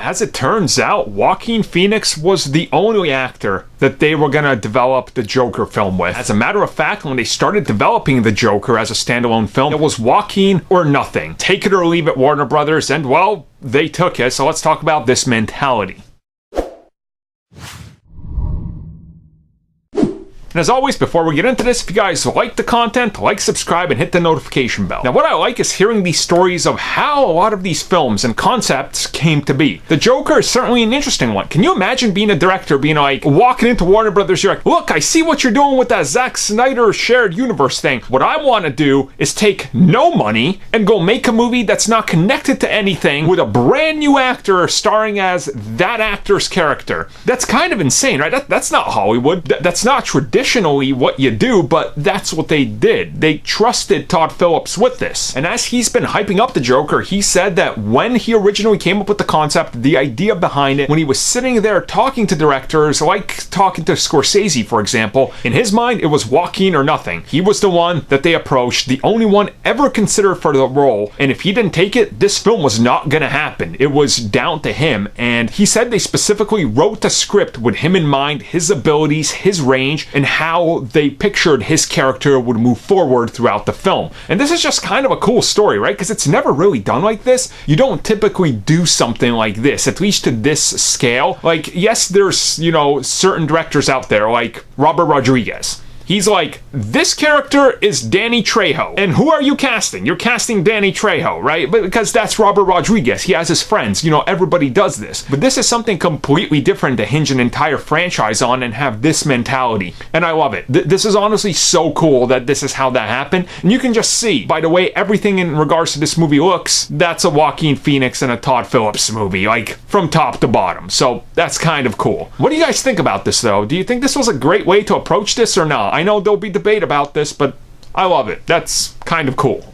as it turns out, Joaquin Phoenix was the only actor that they were gonna develop the Joker film with. As a matter of fact, when they started developing the Joker as a standalone film, it was Joaquin or nothing. Take it or leave it, Warner Brothers, and well, they took it, so let's talk about this mentality. And as always, before we get into this, if you guys like the content, like, subscribe, and hit the notification bell. Now, what I like is hearing these stories of how a lot of these films and concepts came to be. The Joker is certainly an interesting one. Can you imagine being a director, being like, walking into Warner Brothers, you're like, look, I see what you're doing with that Zack Snyder shared universe thing. What I want to do is take no money and go make a movie that's not connected to anything with a brand new actor starring as that actor's character. That's kind of insane, right? That's not Hollywood. That's not traditional. What you do, but that's what they did. They trusted Todd Phillips with this. And as he's been hyping up the Joker, he said that when he originally came up with the concept, the idea behind it, when he was sitting there talking to directors, like talking to Scorsese, for example, in his mind, it was Joaquin or nothing. He was the one that they approached, the only one ever considered for the role, and if he didn't take it, this film was not gonna happen. It was down to him, and he said they specifically wrote the script with him in mind, his abilities, his range, and how they pictured his character would move forward throughout the film. And this is just kind of a cool story, right? Because it's never really done like this. You don't typically do something like this, at least to this scale. Like, yes, there's, you know, certain directors out there, like Robert Rodriguez. He's like, this character is Danny Trejo. And who are you casting? You're casting Danny Trejo, right? But because that's Robert Rodriguez. He has his friends. You know, everybody does this. But this is something completely different to hinge an entire franchise on and have this mentality. And I love it. This is honestly so cool that this is how that happened. And you can just see, by the way everything in regards to this movie looks, that's a Joaquin Phoenix and a Todd Phillips movie, like from top to bottom. So that's kind of cool. What do you guys think about this, though? Do you think this was a great way to approach this or not? I know there'll be debate about this, but I love it. That's kind of cool.